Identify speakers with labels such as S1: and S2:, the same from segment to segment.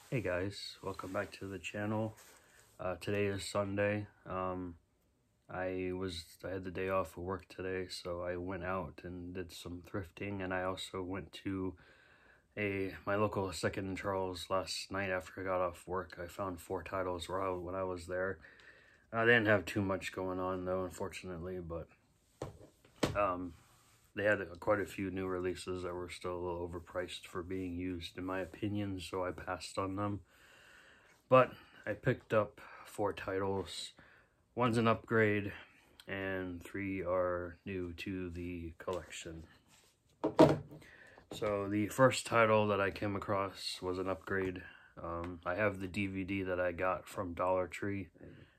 S1: Hey guys, welcome back to the channel. Today is Sunday. I had the day off of work today, so I went out and did some thrifting, and I also went to my local Second and Charles last night after I got off work. I found 4 titles when I was there. They didn't have too much going on though, unfortunately, but they had quite a few new releases that were still a little overpriced for being used, in my opinion, so I passed on them. But I picked up 4 titles. One's an upgrade, and 3 are new to the collection. So the first title that I came across was an upgrade. I have the DVD that I got from Dollar Tree,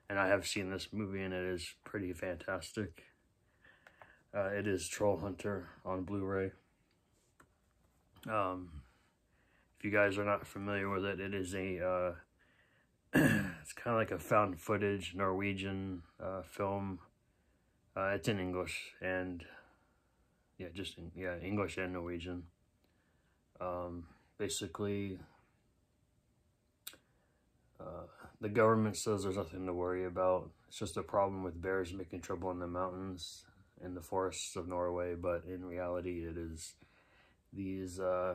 S1: and I have seen this movie, and it is pretty fantastic. It is Troll Hunter on Blu-ray. If you guys are not familiar with it, it is a it's kind of like a found footage Norwegian film. It's in English and English and Norwegian. Basically, the government says there's nothing to worry about. It's just a problem with bears making trouble in the mountains, in the forests of Norway, but in reality it is these, I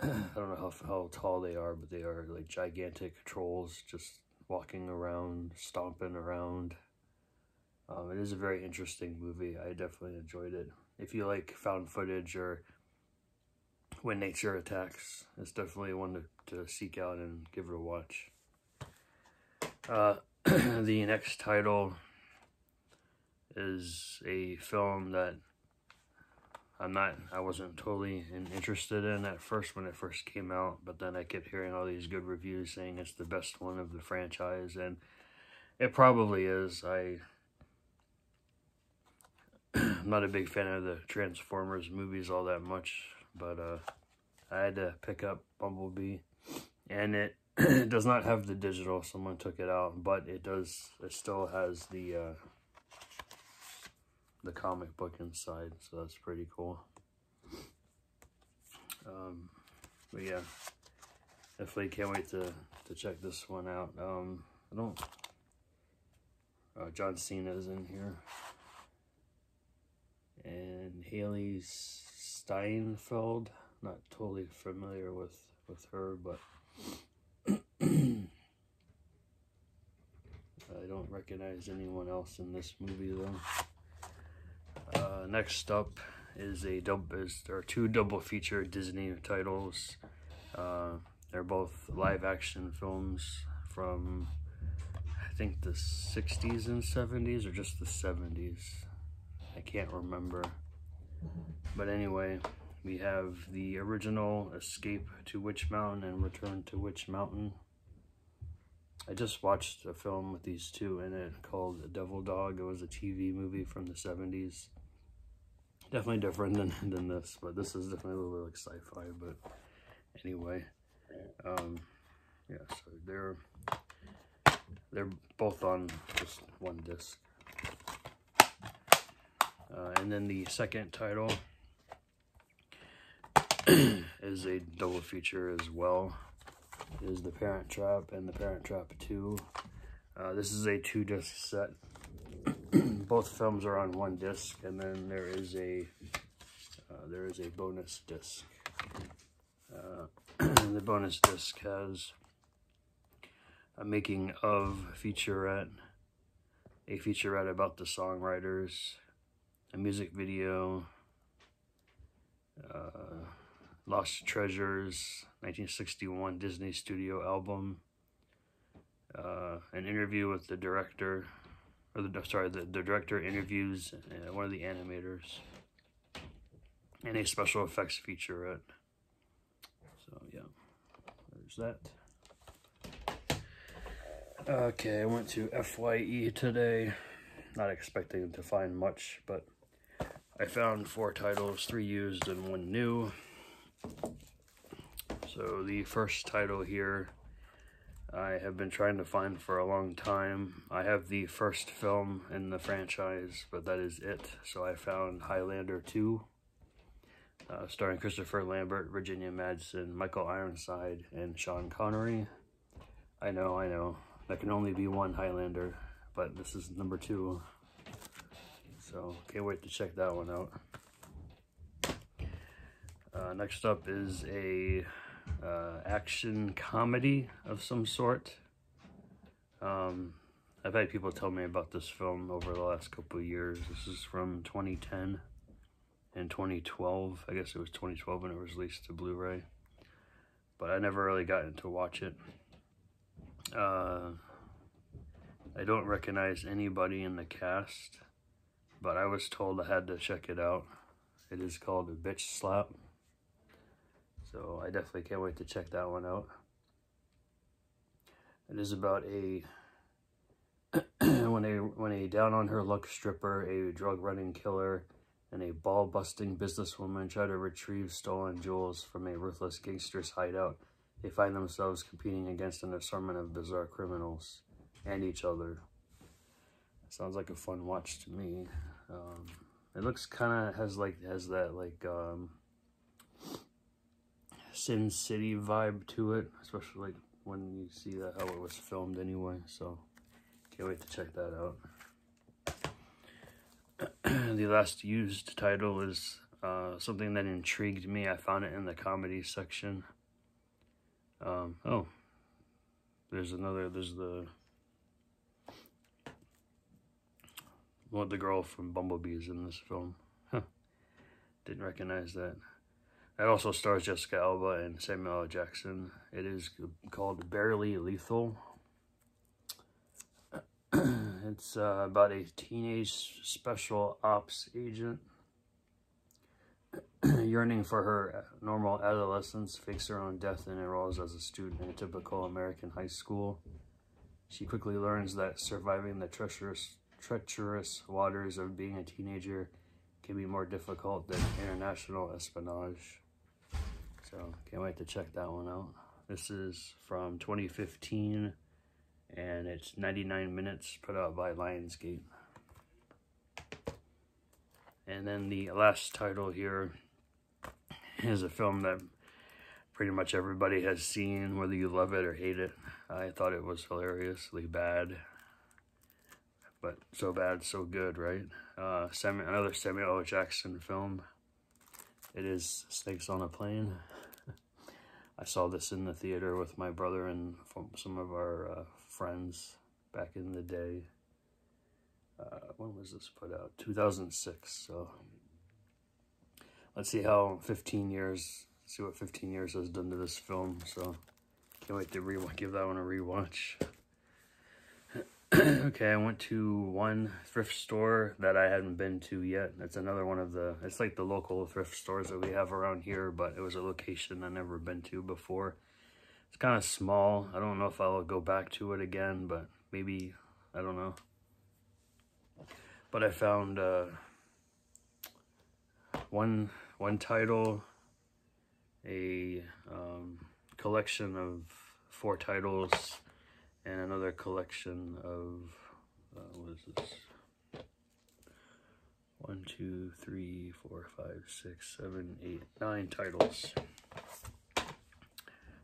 S1: don't know how tall they are, but they are like gigantic trolls just walking around, stomping around. It is a very interesting movie. I definitely enjoyed it. If you like found footage or when nature attacks, it's definitely one to seek out and give it a watch. The next title is a film that I wasn't totally interested in at first when it first came out, but then I kept hearing all these good reviews saying it's the best one of the franchise, and it probably is. I'm not a big fan of the Transformers movies all that much, but I had to pick up Bumblebee, and it does not have the digital. Someone took it out, but it still has the comic book inside, so that's pretty cool. But yeah, definitely can't wait to check this one out. John Cena is in here, and Haley Steinfeld. Not totally familiar with her, but I don't recognize anyone else in this movie though. Next up is there are 2 double feature Disney titles. They're both live action films from, I think, the 60s and 70s, or just the 70s. I can't remember. But anyway, we have the original Escape to Witch Mountain and Return to Witch Mountain. I just watched a film with these 2 in it called Devil Dog. It was a TV movie from the 70s. Definitely different than this, but this is definitely a little bit like sci-fi. But anyway, yeah, so they're both on just one disc. And then the second title is a double feature as well. It is The Parent Trap and The Parent Trap 2. This is a 2-disc set. Both films are on 1 disc, and then there is a bonus disc. The bonus disc has a making of featurette, a featurette about the songwriters, a music video, Lost Treasures, 1961 Disney Studio album, an interview with the director. The director interviews one of the animators, and a special effects featurette. So yeah, there's that. Okay, I went to FYE today, not expecting to find much, but I found 4 titles, 3 used and 1 new. So the first title here I have been trying to find for a long time. I have the first film in the franchise, but that is it. So I found Highlander 2. starring Christopher Lambert, Virginia Madsen, Michael Ironside, and Sean Connery. I know, there can only be one Highlander, but this is number 2. So, can't wait to check that one out. Next up is a action comedy of some sort. I've had people tell me about this film over the last couple of years. This is from 2010 and 2012. I guess it was 2012 when it was released to Blu-ray, but I never really gotten to watch it. I don't recognize anybody in the cast, but I was told I had to check it out. It is called A Bitch Slap, so I definitely can't wait to check that one out. It is about a when a down-on-her-luck stripper, a drug-running killer, and a ball-busting businesswoman try to retrieve stolen jewels from a ruthless gangster's hideout, they find themselves competing against an assortment of bizarre criminals and each other. Sounds like a fun watch to me. It looks kind of has that Sin City vibe to it, especially like when you see that how it was filmed anyway. So can't wait to check that out. The last used title is something that intrigued me. I found it in the comedy section. Oh, there's the the girl from Bumblebee is in this film. Huh. Didn't recognize that. It also stars Jessica Alba and Samuel L. Jackson. It is called Barely Lethal. It's about a teenage special ops agent yearning for her normal adolescence, fakes her own death, and enrolls as a student in a typical American high school. She quickly learns that surviving the treacherous waters of being a teenager can be more difficult than international espionage. So, can't wait to check that one out. This is from 2015, and it's 99 minutes, put out by Lionsgate. And then the last title here is a film that pretty much everybody has seen, whether you love it or hate it. I thought it was hilariously bad, but so bad, so good, right? Another Samuel L. Jackson film. It is Snakes on a Plane. I saw this in the theater with my brother and some of our friends back in the day. When was this put out? 2006. So let's see how 15 years, see what 15 years has done to this film. So can't wait to give that one a rewatch. Okay, I went to one thrift store that I hadn't been to yet. It's another one of it's like the local thrift stores that we have around here, but it was a location I've never been to before. It's kind of small. I don't know if I'll go back to it again, but maybe, I don't know. But I found one title, a collection of 4 titles, and another collection of, what is this? 1, 2, 3, 4, 5, 6, 7, 8, 9 titles.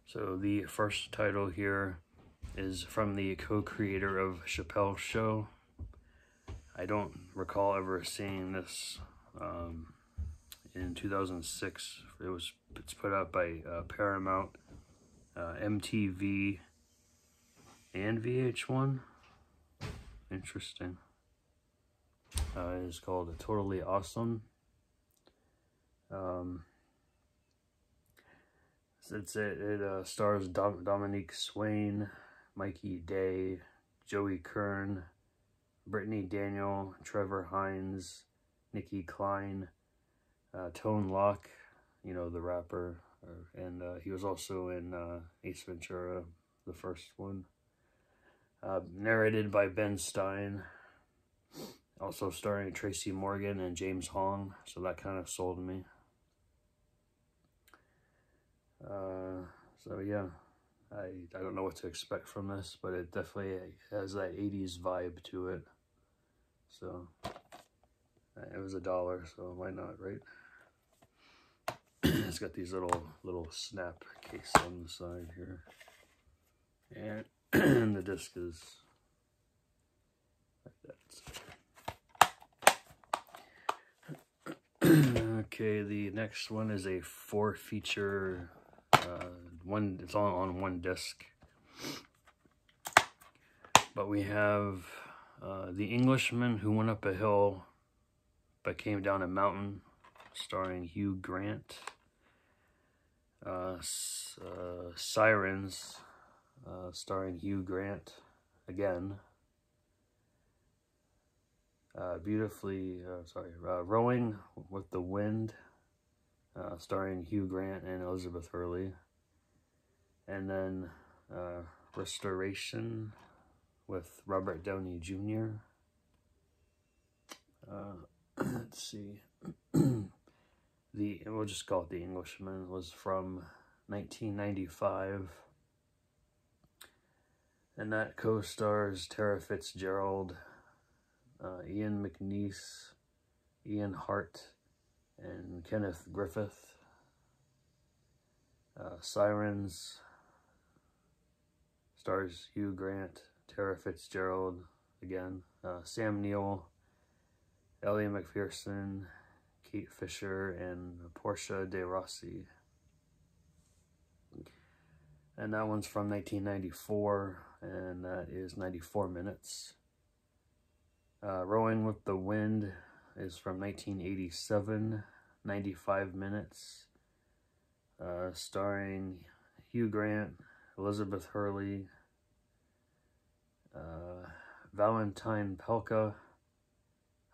S1: So the first title here is from the co-creator of Chappelle's Show. I don't recall ever seeing this in 2006. It's put out by Paramount, MTV, and VH1. Interesting. It is called Totally Awesome. It stars Dominique Swain, Mikey Day, Joey Kern, Brittany Daniel, Trevor Hines, Nikki Klein, Tone Loc, you know, the rapper, and he was also in Ace Ventura, the first one. Narrated by Ben Stein, also starring Tracy Morgan and James Hong, so that kind of sold me. So yeah, I don't know what to expect from this, but it definitely has that 80s vibe to it. So it was $1, so why not, right? it's got these little snap case on the side here, and the disc is like that. Okay, the next one is a 4-feature. It's all on one disc. But we have The Englishman Who Went Up a Hill But Came Down a Mountain, starring Hugh Grant. Sirens, starring Hugh Grant again. Rowing with the Wind, starring Hugh Grant and Elizabeth Hurley. And then Restoration with Robert Downey Jr. Let's see. We'll just call it The Englishman, was from 1995. And that co-stars Tara Fitzgerald, Ian McNeice, Ian Hart, and Kenneth Griffith. Sirens stars Hugh Grant, Tara Fitzgerald again, Sam Neill, Ellie McPherson, Kate Fisher, and Portia de Rossi. And that one's from 1994, and that is 94 minutes. Rowing with the Wind is from 1987, 95 minutes. Starring Hugh Grant, Elizabeth Hurley, Valentine Pelka,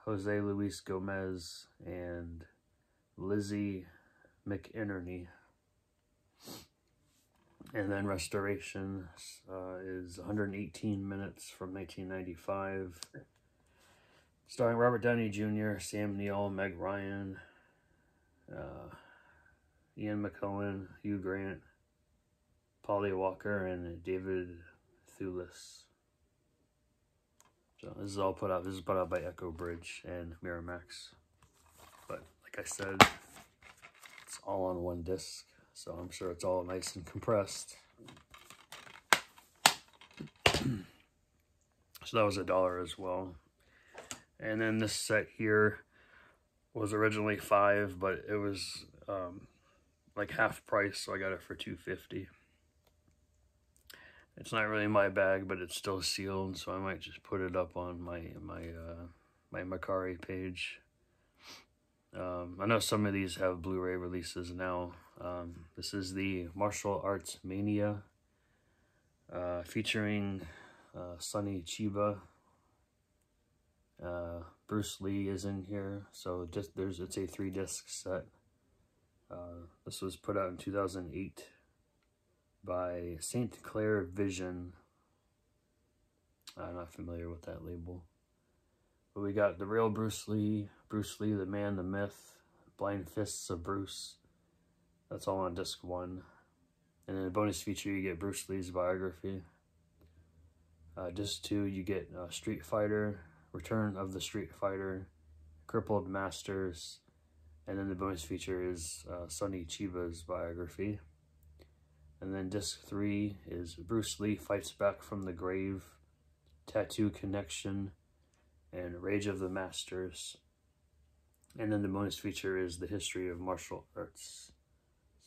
S1: Jose Luis Gomez, and Lizzie McInerney. And then Restoration is 118 minutes from 1995. Starring Robert Downey Jr., Sam Neill, Meg Ryan, Ian McKellen, Hugh Grant, Polly Walker, and David Thewlis. So this is all put out. This is put out by Echo Bridge and Miramax. But like I said, it's all on one disc, so I'm sure it's all nice and compressed. So that was $1 as well. And then this set here was originally $5, but it was like half price, so I got it for $2.50. It's not really my bag, but it's still sealed, so I might just put it up on my Mercari page. I know some of these have Blu-ray releases now. This is the Martial Arts Mania, featuring Sonny Chiba. Bruce Lee is in here, so it's a 3-disc set. This was put out in 2008 by St. Clair Vision. I'm not familiar with that label. But we got the real Bruce Lee, the Man, the Myth, Blind Fists of Bruce. That's all on disc 1. And in a bonus feature, you get Bruce Lee's biography. Disc 2, you get Street Fighter, Return of the Street Fighter, Crippled Masters, and then the bonus feature is Sonny Chiba's biography. And then disc 3 is Bruce Lee Fights Back from the Grave, Tattoo Connection, and Rage of the Masters. And then the bonus feature is the History of Martial Arts.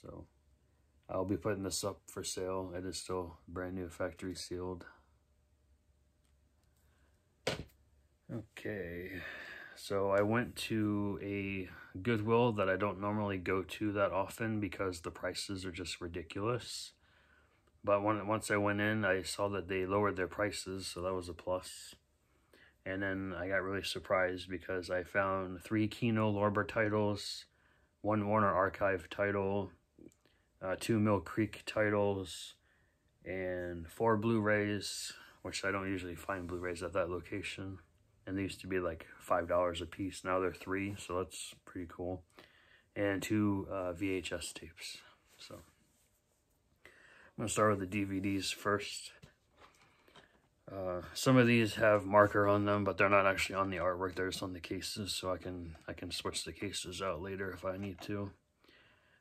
S1: So I'll be putting this up for sale. It is still brand new, factory sealed. Okay, so I went to a Goodwill that I don't normally go to that often because the prices are just ridiculous. But once I went in, I saw that they lowered their prices, so that was a plus. And then I got really surprised because I found 3 Kino Lorber titles, 1 Warner Archive title, 2 Mill Creek titles, and 4 Blu-rays, which I don't usually find Blu-rays at that location. And they used to be like $5 a piece. Now they're $3, so that's pretty cool. And 2 VHS tapes. So I'm going to start with the DVDs first. Some of these have marker on them, but they're not actually on the artwork. They're just on the cases, so I can switch the cases out later if I need to.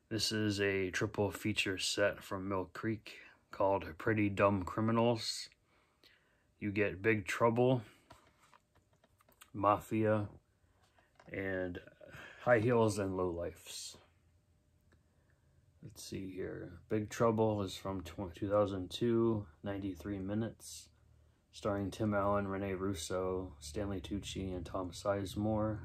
S1: This is a triple feature set from Mill Creek called Pretty Dumb Criminals. You get Big Trouble, Mafia, and High Heels and Lowlifes. Let's see here. Big Trouble is from 2002, 93 minutes, starring Tim Allen, Rene Russo, Stanley Tucci, and Tom Sizemore.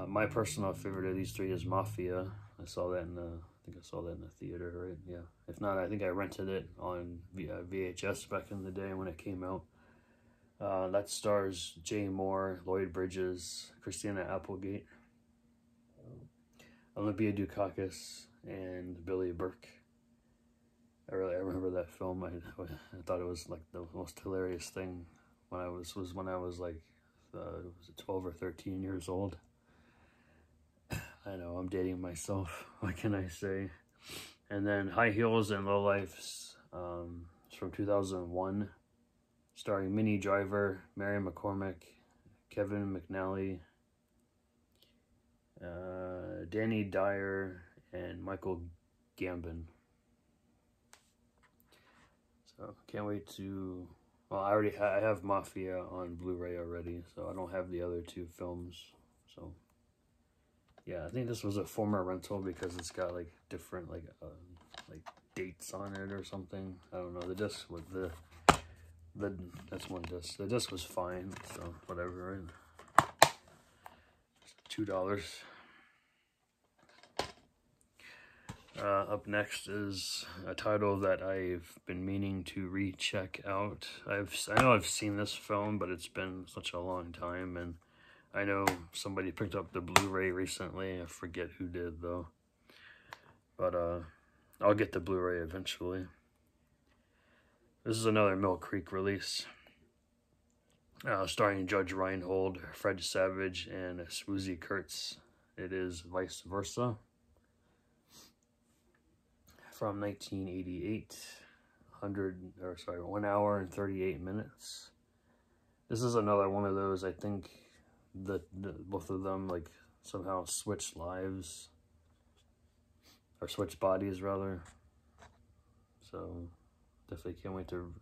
S1: My personal favorite of these three is Mafia. I saw that in the, I think I saw that in the theater, right? Yeah. If not, I think I rented it on VHS back in the day when it came out. That stars Jay Moore, Lloyd Bridges, Christina Applegate, Olympia Dukakis, and Billy Burke. I remember that film. I thought it was like the most hilarious thing when I was like 12 or 13 years old. I know, I'm dating myself. What can I say? And then High Heels and Lowlifes, it's from 2001, starring Minnie Driver, Mary McCormick, Kevin McNally, Danny Dyer, and Michael Gambon. So can't wait to. Well, I have Mafia on Blu-ray already, so I don't have the other two films. So yeah, I think this was a former rental because it's got like different like dates on it or something. I don't know. The disc with that's one disc. The disc was fine, so whatever. Right? $2. Up next is a title that I've been meaning to recheck out. I know I've seen this film, but it's been such a long time, and I know somebody picked up the Blu-ray recently. I forget who did though, but I'll get the Blu-ray eventually. This is another Mill Creek release, starring Judge Reinhold, Fred Savage, and Swoozie Kurtz. It is Vice Versa. From 1988, 1 hour and 38 minutes. This is another one of those, I think both of them like somehow switched lives, or switched bodies rather. So definitely can't wait to,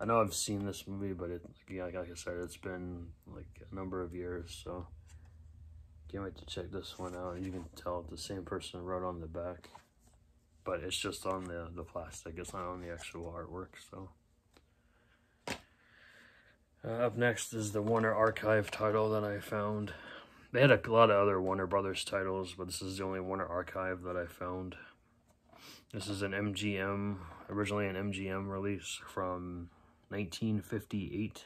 S1: I know I've seen this movie, but like I said, it's been like a number of years, so can't wait to check this one out. And you can tell the same person wrote on the back, but it's just on the plastic. It's not on the actual artwork. So up next is the Warner Archive title that I found. They had a lot of other Warner Brothers titles, but this is the only Warner Archive that I found. This is an MGM, originally an MGM release from 1958.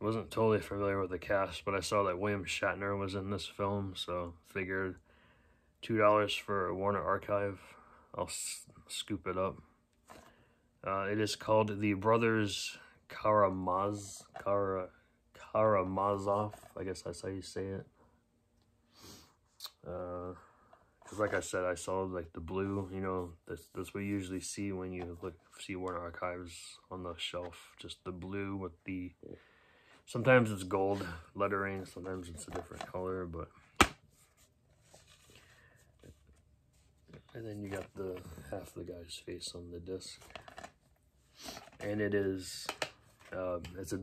S1: Wasn't totally familiar with the cast, but I saw that William Shatner was in this film, so figured $2 for a Warner Archive. I'll scoop it up. It is called The Brothers Karamazov. I guess that's how you say it. Because like I said, I saw like the blue, you know, that's what you usually see when you see Warner Archives on the shelf. Just the blue with the, sometimes it's gold lettering, sometimes it's a different color, but. And then you got the half the guy's face on the disc. And it is, it's a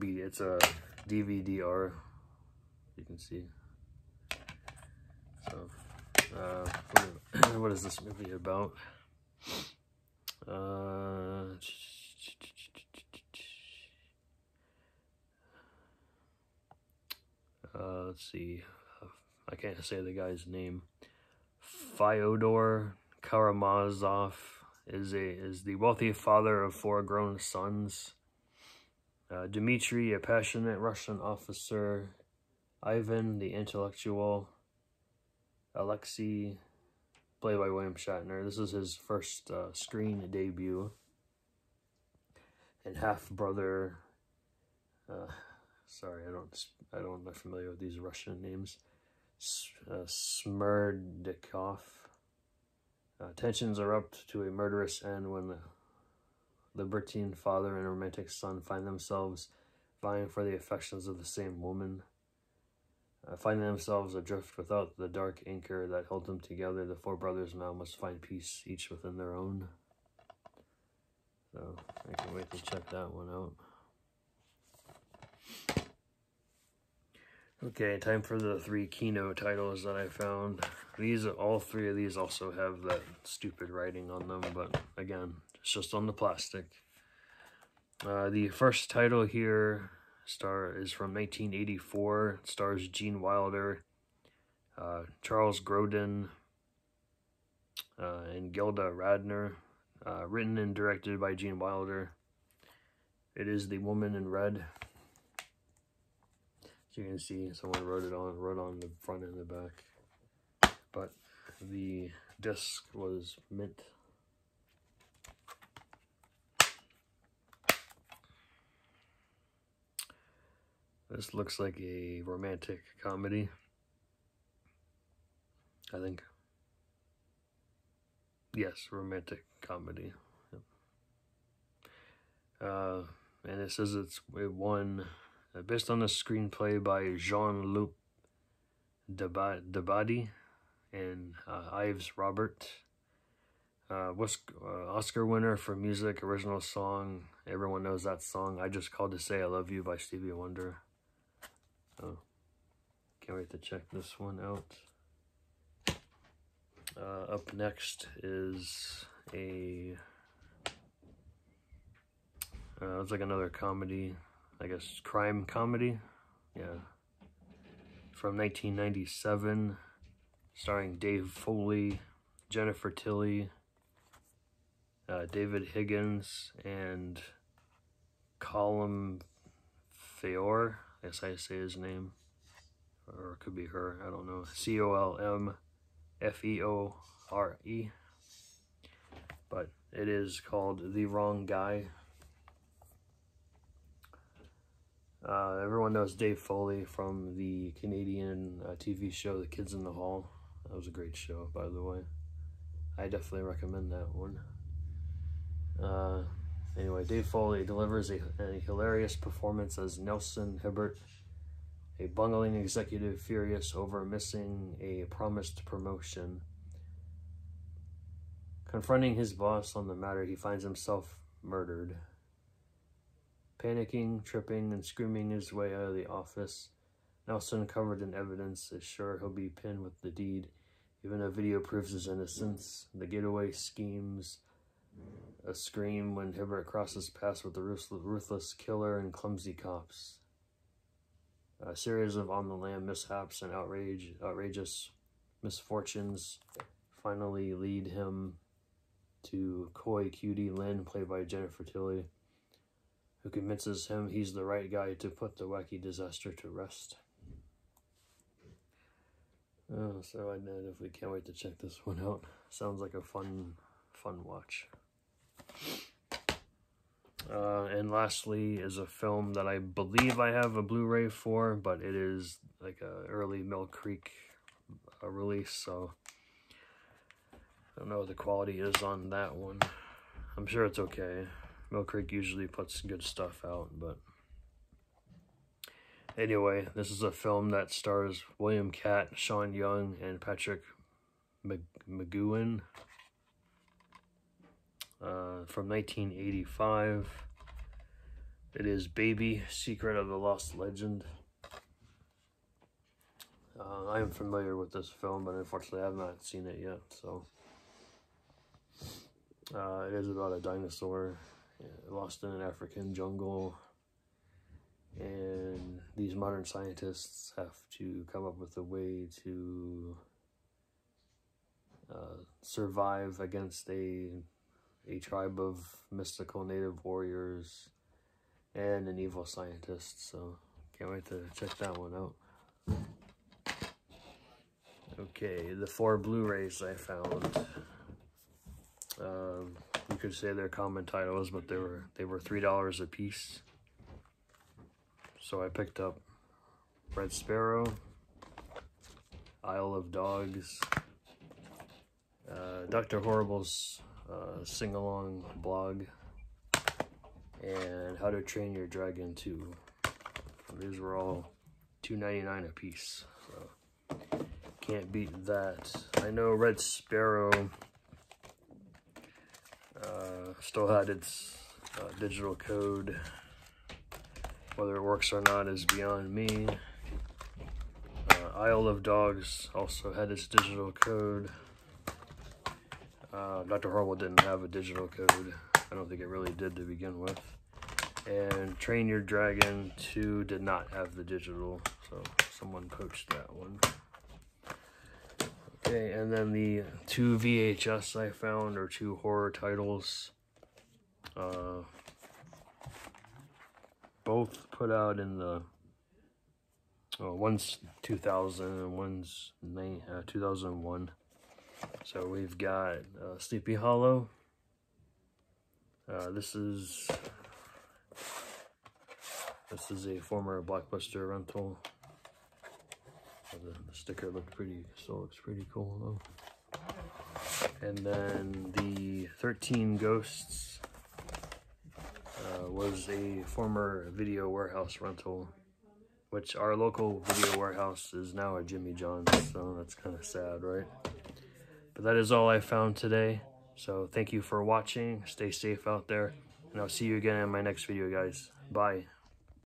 S1: DVD-R, you can see. So, what is this movie about? Let's see. I can't say the guy's name. Fyodor Karamazov is the wealthy father of 4 grown sons. Dmitry, a passionate Russian officer. Ivan, the intellectual. Alexei, played by William Shatner. This is his first screen debut. And half-brother, sorry, I'm not familiar with these Russian names. Smerdikov. Tensions erupt to a murderous end when the libertine father and romantic son find themselves vying for the affections of the same woman. Finding themselves adrift without the dark anchor that held them together, the four brothers now must find peace, each within their own. So, I can't wait to check that one out. Okay, time for the 3 Kino titles that I found. All 3 of these also have that stupid writing on them, but again, it's just on the plastic. The first title here is from 1984. It stars Gene Wilder, Charles Grodin, and Gilda Radner. Written and directed by Gene Wilder. It is The Woman in Red. As you can see, someone wrote on the front and the back. But the disc was mint. This looks like a romantic comedy, I think. Yes, romantic comedy. Yep. And it says it won based on a screenplay by Jean-Luc Debady and Ives Robert. Oscar winner for music, original song. Everyone knows that song. I Just Called to Say I Love You by Stevie Wonder. Oh, can't wait to check this one out. Up next is it's like another comedy, I guess, crime comedy. Yeah. From 1997, starring Dave Foley, Jennifer Tilly, David Higgins, and Colm Feore. I guess I say his name, or it could be her, I don't know. Colmfeore. But it is called The Wrong Guy. Everyone knows Dave Foley from the Canadian TV show The Kids in the Hall. That was a great show, by the way. I definitely recommend that one. Anyway, Dave Foley delivers a hilarious performance as Nelson Hibbert, a bungling executive furious over missing a promised promotion. Confronting his boss on the matter, he finds himself murdered. Panicking, tripping, and screaming his way out of the office, Nelson, covered in evidence, is sure he'll be pinned with the deed. Even a video proves his innocence. The getaway schemes a scream when Hibbert crosses paths with the ruthless killer and clumsy cops. A series of on-the-lam mishaps and outrageous misfortunes finally lead him to coy cutie Lynn, played by Jennifer Tilly, who convinces him he's the right guy to put the wacky disaster to rest. Oh, so I definitely can't wait to check this one out. Sounds like a fun watch. And lastly is a film that I believe I have a Blu-ray for, but it is like a early Mill Creek release, so I don't know what the quality is on that one. I'm sure it's okay. Mill Creek usually puts good stuff out, but anyway, this is a film that stars William Catt, Sean Young, and Patrick McGoohan. From 1985. It is Baby, Secret of the Lost Legend. I am familiar with this film, but unfortunately I have not seen it yet, so. It is about a dinosaur lost in an African jungle, and these modern scientists have to come up with a way to survive against a tribe of mystical native warriors and an evil scientist. So can't wait to check that one out. Okay, the 4 Blu-rays I found. You could say they're common titles, but they were $3 a piece. So I picked up Red Sparrow, Isle of Dogs, Dr. Horrible's sing-along blog, and How to Train Your Dragon 2. These were all $2.99 a piece. So can't beat that. I know Red Sparrow still had its digital code. Whether it works or not is beyond me. Isle of Dogs also had its digital code. Dr. Horrible didn't have a digital code. I don't think it really did to begin with. And Train Your Dragon 2 did not have the digital, so someone poached that one. Okay, and then the 2 VHS I found are 2 horror titles. Both put out in the one's 2000 and one's 2001. So we've got Sleepy Hollow. This is a former Blockbuster rental. The sticker looks pretty cool though. And then the 13 Ghosts was a former Video Warehouse rental, which our local Video Warehouse is now a Jimmy John's, so that's kind of sad, right? But that is all I found today. So thank you for watching. Stay safe out there, and I'll see you again in my next video, guys. Bye.